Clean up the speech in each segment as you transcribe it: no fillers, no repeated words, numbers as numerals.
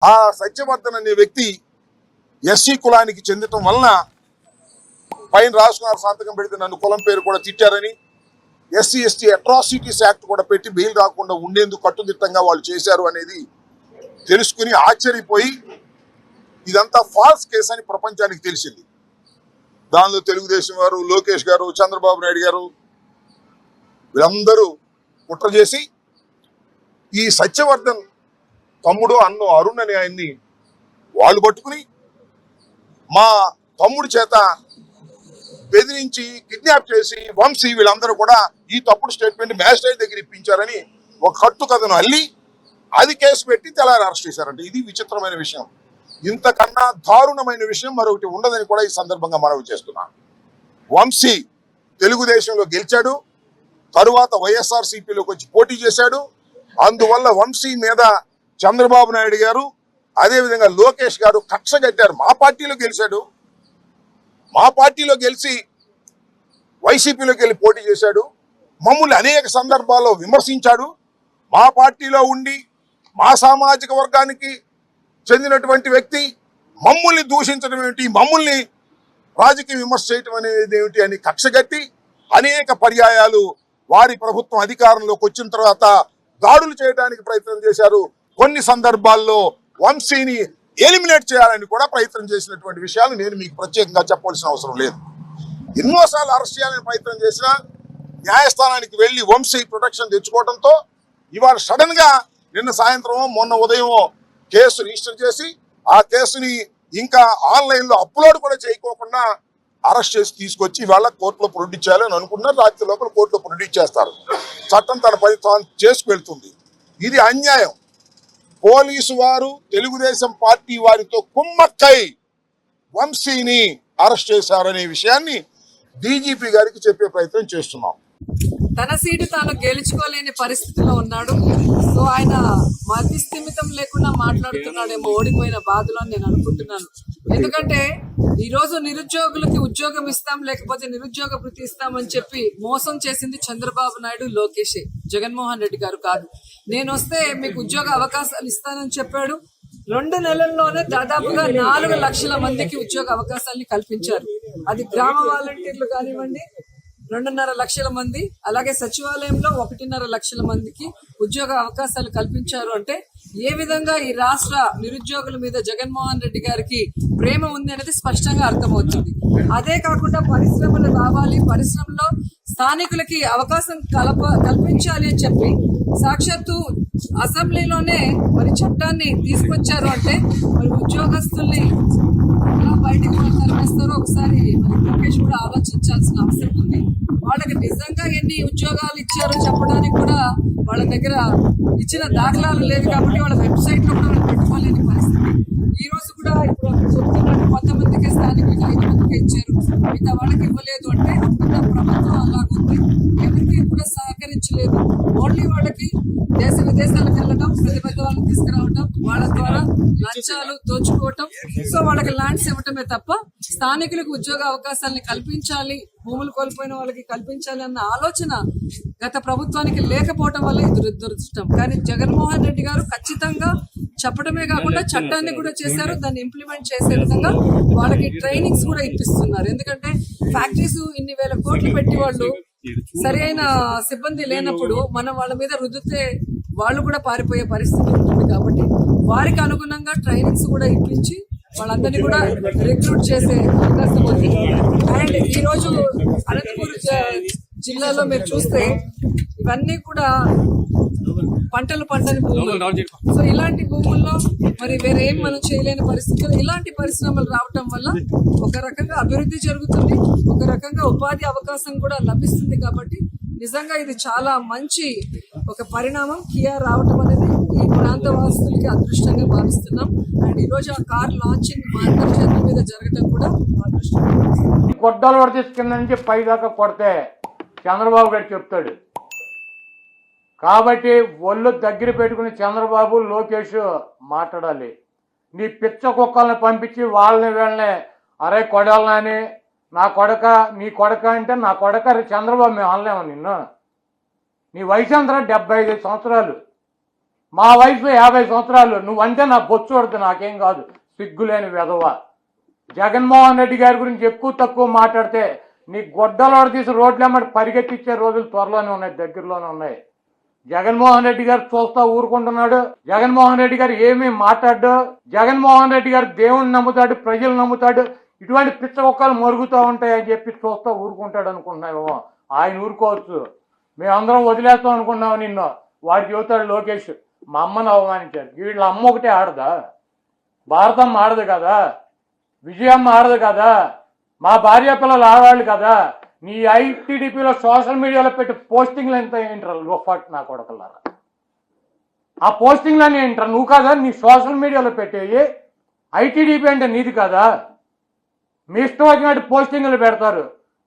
ఆ సత్యవర్ధన్ అనే వ్యక్తి ఎస్సీ కులానికి చెందటం వలన పైన రాసుకున్నారు, సంతకం పెడితే నన్ను కులం పేరు కూడా తిట్టారని, ఎస్సీ ఎస్టీ అట్రాసిటీస్ యాక్ట్ కూడా పెట్టి బెయిల్ రాకుండా ఉండేందుకు కట్టుదిట్టంగా వాళ్ళు చేశారు అనేది తెలుసుకుని ఆశ్చర్యపోయి ఇదంతా ఫాల్స్ కేసు అని ప్రపంచానికి తెలిసింది. దానిలో తెలుగుదేశం వారు, లోకేష్ గారు, చంద్రబాబు నాయుడు గారు వీళ్ళందరూ కుట్ర చేసి ఈ సత్యవర్ధన్ తమ్ముడు అన్న అరుణ్ అనే ఆయన్ని వాళ్ళు పట్టుకుని మా తమ్ముడి చేత బెదిరించి కిడ్నాప్ చేసి వంశీ వీళ్ళందరూ కూడా ఈ తప్పుడు స్టేట్మెంట్ మ్యాజిస్ట్రేట్ దగ్గర ఇప్పించారని ఒక కట్టు కథను అల్లి అది కేసు పెట్టి తెల్లారి అరెస్ట్ చేశారంట. ఇది విచిత్రమైన విషయం. ఇంతకన్నా దారుణమైన విషయం మరొకటి ఉండదని కూడా ఈ సందర్భంగా మనవి చేస్తున్నాను. వంశీ తెలుగుదేశంలో గెలిచాడు, తరువాత వైఎస్ఆర్సీపీలోకి వచ్చి పోటీ చేశాడు. అందువల్ల వంశీ మీద చంద్రబాబు నాయుడు గారు అదేవిధంగా లోకేష్ గారు కక్ష కట్టారు. మా పార్టీలో గెలిచాడు, మా పార్టీలో గెలిచి వైసీపీలోకి వెళ్ళి పోటీ చేశాడు, మమ్మల్ని అనేక సందర్భాల్లో విమర్శించాడు. మా పార్టీలో ఉండి మా సామాజిక వర్గానికి చెందినటువంటి వ్యక్తి మమ్మల్ని దూషించడం ఏమిటి, మమ్మల్ని రాజకీయ విమర్శ చేయటం అనేది ఏమిటి అని కక్షగట్టి అనేక పర్యాయాలు వారి ప్రభుత్వం అధికారంలోకి వచ్చిన తర్వాత దాడులు చేయడానికి ప్రయత్నం చేశారు. కొన్ని సందర్భాల్లో వంశీని ఎలిమినేట్ చేయాలని కూడా ప్రయత్నం చేసినటువంటి విషయాలు నేను మీకు ప్రత్యేకంగా చెప్పవలసిన అవసరం లేదు. ఎన్నోసార్లు అరెస్ట్ చేయాలని ప్రయత్నం చేసినా న్యాయస్థానానికి వెళ్లి వంశీ ప్రొటెక్షన్ తెచ్చుకోవడంతో ఇవాళ సడన్ గా నిన్న సాయంత్రం మొన్న ఉదయం కేసు రిజిస్టర్ చేసి ఆ కేసుని ఇంకా ఆన్లైన్ లో అప్లోడ్ కూడా చేయకోకుండా అరెస్ట్ చేసి తీసుకొచ్చి ఇవాళ కోర్టులో ప్రొడ్యూస్ చేయాలని అనుకున్నారు. రాత్రి లోపల కోర్టులో ప్రొడ్యూస్ చేస్తారు. చట్టం తన పని తాను చేసుకెళ్తుంది. ఇది అన్యాయం. పోలీసు వారు తెలుగుదేశం పార్టీ వారితో కుమ్మక్కై వంశీని అరెస్ట్ చేశారనే విషయాన్ని డీజీపీ గారికి చెప్పే ప్రయత్నం చేస్తున్నాం. తన సీటు తాను గెలుచుకోలేని పరిస్థితిలో ఉన్నాడు. సో ఆయన మతిస్థిమితం లేకుండా మాట్లాడుతున్నాడేమో ఓడిపోయిన బాధలో నేను అనుకుంటున్నాను. ఎందుకంటే ఈ రోజు నిరుద్యోగులకి ఉద్యోగం ఇస్తాం లేకపోతే నిరుద్యోగ వృత్తి ఇస్తామని చెప్పి మోసం చేసింది చంద్రబాబు నాయుడు, లోకేషే, జగన్మోహన్ రెడ్డి గారు కాదు. నేను వస్తే మీకు ఉద్యోగ అవకాశాలు ఇస్తానని చెప్పాడు. 2 నెలల్లోనే దాదాపుగా 4 లక్షల మందికి ఉద్యోగ అవకాశాలని కల్పించారు. అది గ్రామ వాలంటీర్లు కానివ్వండి 2.5 లక్షల మంది, అలాగే సచివాలయంలో 1.5 లక్షల మందికి ఉద్యోగ అవకాశాలు కల్పించారు. అంటే ఏ విధంగా ఈ రాష్ట్ర నిరుద్యోగుల మీద జగన్మోహన్ రెడ్డి గారికి ప్రేమ ఉంది అనేది స్పష్టంగా అర్థమవుతుంది. అదే కాకుండా పరిశ్రమలు రావాలి, పరిశ్రమలో స్థానికులకి అవకాశం కల్పించాలి అని చెప్పి సాక్షాత్తు అసెంబ్లీలోనే మరి చట్టాన్ని తీసుకొచ్చారు. అంటే మరి ఉద్యోగస్తుల్ని ఎలా బయటకు తరలిస్తారో ఒకసారి మరి లోకేష్ కూడా ఆలోచించాల్సిన అవసరం ఉంది. వాళ్ళకి నిజంగా ఎన్ని ఉద్యోగాలు ఇచ్చారో చెప్పడానికి కూడా వాళ్ళ దగ్గర ఇచ్చిన దాఖలాలు లేదు కాబట్టి వాళ్ళ వెబ్సైట్ లో కూడా పెట్టుకోలేని పరిస్థితి. ఈ రోజు కూడా ఇప్పుడు చెప్తున్నట్టు 10 మందికి స్థానికులకి 5 మందికి ఇచ్చారు, మిగతా వాళ్ళకి ఇవ్వలేదు. అంటే ప్రభుత్వం అలాగుంది, ఎవరికి కూడా సహకరించలేదు. ఓన్లీ వాళ్ళకి దేశ విదేశాలకు వెళ్ళడం, పెద్ద వాళ్ళని తీసుకురావటం, వాళ్ళ ద్వారా లంచాలు దోచుకోవటం, సో వాళ్ళకి ల్యాండ్స్ ఇవ్వటమే తప్ప స్థానికులకు ఉద్యోగ అవకాశాలని కల్పించాలి, భూములు కోల్పోయిన వాళ్ళకి కల్పించాలి అన్న ఆలోచన గత ప్రభుత్వానికి లేకపోవడం వల్ల ఇది దురదృష్టం. కానీ జగన్మోహన్ రెడ్డి గారు ఖచ్చితంగా చెప్పడమే కాకుండా చట్టాన్ని కూడా చేశారు. దాన్ని ఇంప్లిమెంట్ చేసే విధంగా వాళ్ళకి ట్రైనింగ్స్ కూడా ఇప్పిస్తున్నారు. ఎందుకంటే ఫ్యాక్టరీస్ ఇన్ని వేల కోట్లు పెట్టి వాళ్ళు సరైన సిబ్బంది లేనప్పుడు మనం వాళ్ళ మీద రుద్దితే వాళ్ళు కూడా పారిపోయే పరిస్థితి ఉంటుంది. కాబట్టి వారికి అనుగుణంగా ట్రైనింగ్స్ కూడా ఇప్పించి వాళ్ళందరినీ కూడా రిక్రూట్ చేసే అవకాశం ఉంది. అండ్ ఈ రోజు అనంతపూర్ జిల్లాలో మీరు చూస్తే ఇవన్నీ కూడా పంటలు పంటని భూములు. సో ఇలాంటి భూముల్లో మరి వేరేం మనం చేయలేని పరిస్థితుల్లో ఇలాంటి పరిశ్రమలు రావటం వల్ల ఒక రకంగా అభివృద్ధి జరుగుతుంది, ఒక రకంగా ఉపాధి అవకాశం కూడా లభిస్తుంది. కాబట్టి నిజంగా ఇది చాలా మంచి ఒక పరిణామం కియా రావటం అనేది ఈ ప్రాంత వాసులకి అదృష్టంగా భావిస్తున్నాం. అండ్ ఈ రోజు ఆ కార్ లాంచింగ్ మా అందరి చేతుల మీద జరగటం కూడా అదృష్టం. కొట్టాలు పడితే కింద నుంచి పై దాకా కొడితే చంద్రబాబు గారు చెప్తాడు. కాబట్టి ఒళ్ళు దగ్గర పెట్టుకుని చంద్రబాబు, లోకేష్ మాట్లాడాలి. నీ పిచ్చ కుక్కల్ని పంపించి వాళ్ళని వీళ్ళని అరే కొడాలని నా కొడక నీ కొడక అంటే నా కొడక చంద్రబాబు మేము అనలేము నిన్ను. నీ వయసు ఎంత? 75 సంవత్సరాలు. మా వయసు 50 సంవత్సరాలు. నువ్వంటే నా బొచ్చు పడుతుంది, నాకేం కాదు. సిగ్గులేని వెధవ. జగన్మోహన్ రెడ్డి గారి గురించి ఎక్కువ తక్కువ మాట్లాడితే నీ గొడ్డలోడ తీసి రోడ్లెమ్మడి పరిగెత్తిచ్చే రోజులు త్వరలోనే ఉన్నాయి, దగ్గరలోనే ఉన్నాయి. జగన్మోహన్ రెడ్డి గారు చూస్తా ఊరుకుంటున్నాడు. జగన్మోహన్ రెడ్డి గారు ఏమీ మాట్లాడు. జగన్మోహన్ రెడ్డి గారు దేవుణ్ణి నమ్ముతాడు, ప్రజలు నమ్ముతాడు. ఇటువంటి పిచ్చ ఒక్కలు మరుగుతూ ఉంటాయని చెప్పి చూస్తా ఊరుకుంటాడు అనుకుంటున్నామేమో. ఆయన ఊరుకోవచ్చు, మేమందరం వదిలేస్తాం అనుకున్నాము నిన్ను. వాడు చెబుతాడు లోకేష్, మా అమ్మను అవమానించారు. వీళ్ళ అమ్మ ఒకటే ఆడదా? భారతమ్మ ఆడదు కదా, విజయమ్మ ఆడదు కదా, మా భార్య పిల్లలు ఆడవాళ్ళు కదా. నీ ఐటీడీపీలో సోషల్ మీడియాలో పెట్టి పోస్టింగ్లు ఎంత ఏంటారు లోఫాట్ నా కొడకల్లారా? ఆ పోస్టింగ్లన్నీ ఏంటారు? నువ్వు కదా నీ సోషల్ మీడియాలో పెట్టేవి. ఐటీడీపీ అంటే నీది కదా. మీ ఇష్టం వచ్చినట్టు పోస్టింగ్లు పెడతారు,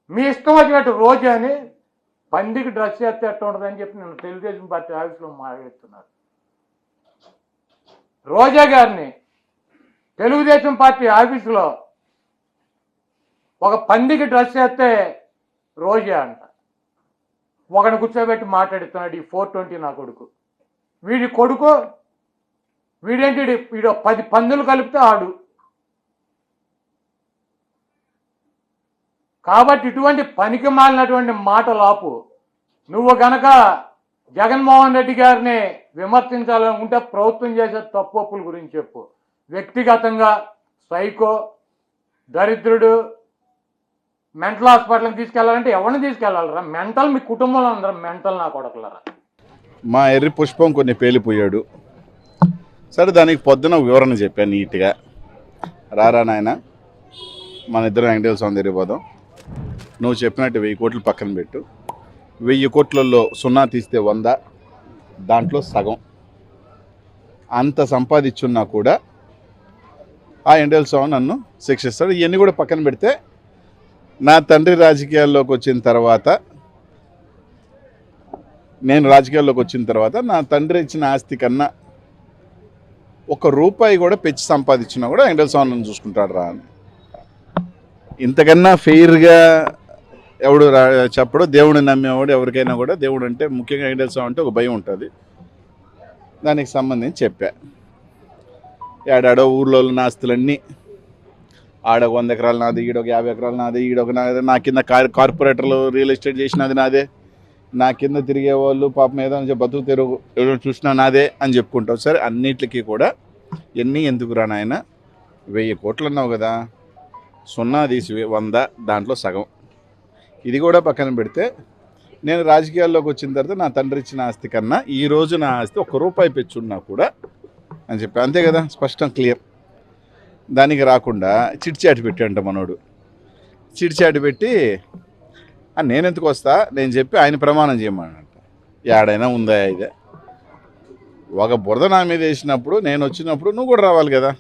మీ ఇష్టం వచ్చినట్టు రోజు అని. పందికి డ్రెస్ చేస్తే ఎట్లా ఉంటుందని చెప్పి నేను తెలుగుదేశం పార్టీ ఆఫీస్లో మాట్లాడుతున్నారు. రోజా గారిని తెలుగుదేశం పార్టీ ఆఫీసులో ఒక పందికి డ్రెస్ చేస్తే రోజా అంట. ఒకని కూర్చోబెట్టి మాట్లాడుతున్నాడు ఈ 420 నా కొడుకు. వీడి కొడుకు వీడేంటి, వీడు 10 పందులు కలిపితే ఆడు. కాబట్టి ఇటువంటి పనికి మాలినటువంటి మాటలు ఆపు. నువ్వు గనక జగన్మోహన్ రెడ్డి గారిని విమర్శించాలనుకుంటే ప్రభుత్వం చేసే తప్పుల గురించి చెప్పు. వ్యక్తిగతంగా సైకో, దరిద్రుడు, మెంటల్ హాస్పిటల్కి తీసుకెళ్లాలంటే ఎవరిని తీసుకెళ్లాలరా? మెంటల్ మీ కుటుంబంలో అందరం మెంటల్ నా కొడకలరా. మా ఎర్రి పుష్పం కొన్ని పేలిపోయాడు. సరే, దానికి పొద్దున వివరణ చెప్పాను నీట్గా. రారా నాయన, మన ఇద్దరం వెంకటేశ్వర స్వామి దగ్గరికి పోదాం. నువ్వు చెప్పినట్టు 1000 కోట్లు పక్కన పెట్టు. 1000 కోట్లలో 0 తీస్తే 100, దాంట్లో సగం అంత సంపాదించున్నా కూడా ఆ వెంకటేశ్వర స్వామి నన్ను శిక్షిస్తాడు. ఇవన్నీ కూడా పక్కన పెడితే నా తండ్రి రాజకీయాల్లోకి వచ్చిన తర్వాత, నేను రాజకీయాల్లోకి వచ్చిన తర్వాత నా తండ్రి ఇచ్చిన ఆస్తి కన్నా 1 రూపాయి కూడా పెంచి సంపాదించినా కూడా వెంకటేశ్వర స్వామి నన్ను చూసుకుంటాడు రా అని. ఇంతకన్నా ఫెయిర్గా ఎవడు చెప్పడు. దేవుడిని నమ్మేవాడు ఎవరికైనా కూడా దేవుడు అంటే, ముఖ్యంగా వెంకటేశ్వర స్వామి అంటే ఒక భయం ఉంటుంది. దానికి సంబంధించి చెప్పా. ఏడాడో ఊర్లో ఉన్న ఆస్తులన్నీ, ఆడొక 100 ఎకరాలు నాది, ఈడొక 50 ఎకరాలు నాది, ఈడొక నాది, నా కింద కార్పొరేటర్లు రియల్ ఎస్టేట్ చేసినది నాదే, నా కింద తిరిగే వాళ్ళు పాపం ఏదో బతుకు తెరుగు ఎవరు చూసినా నాదే అని చెప్పుకుంటావు. సరే, అన్నిటికీ కూడా ఎన్ని ఎందుకు రా నాయన, 1000 కోట్లు అన్నావు కదా, 0 తీసి 100, దాంట్లో సగం. ఇది కూడా పక్కన పెడితే నేను రాజకీయాల్లోకి వచ్చిన తర్వాత నా తండ్రి ఇచ్చిన ఆస్తి కన్నా ఈరోజు నా ఆస్తి 1 రూపాయి పెంచున్నా కూడా అని చెప్పి, అంతే కదా, స్పష్టం, క్లియర్. దానికి రాకుండా చిట్చాటి పెట్టాడంట మనోడు. చిట్చాటి పెట్టి నేనెందుకు వస్తా, నేను చెప్పి ఆయన ప్రమాణం చేయమనంట. ఏడైనా ఉందా ఇదే? ఒక బురద నా మీద వేసినప్పుడు, నేను వచ్చినప్పుడు నువ్వు కూడా రావాలి కదా.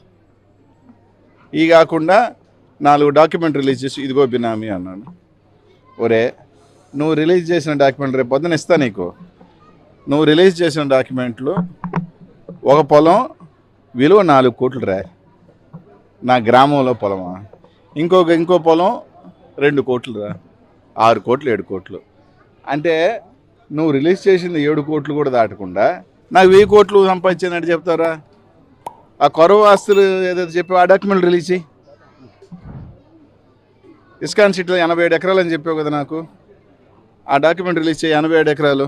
ఈ కాకుండా 4 డాక్యుమెంట్ రిలీజ్ చేసి ఇదిగో బినామీ అన్నాను. ఒరే, నువ్వు రిలీజ్ చేసిన డాక్యుమెంట్ రేపు పొద్దున ఇస్తా నీకు. నువ్వు రిలీజ్ చేసిన డాక్యుమెంట్లు, ఒక పొలం విలువ 4 కోట్లు రా, నా గ్రామంలో పొలమా. ఇంకో పొలం 2 కోట్లు రా, 6 కోట్లు 7 కోట్లు. అంటే నువ్వు రిలీజ్ చేసింది 7 కోట్లు కూడా దాటకుండా నాకు 1000 కోట్లు సంపాదించినట్టు చెప్తారా? ఆ కొరవ ఆస్తులు ఏదైతే చెప్పి ఆ డాక్యుమెంట్ రిలీజ్ చేయి. ఇస్కాన్ సిటీలో 87 ఎకరాలు అని చెప్పావు కదా నాకు, ఆ డాక్యుమెంట్ రిలీజ్ చేయి, 87 ఎకరాలు.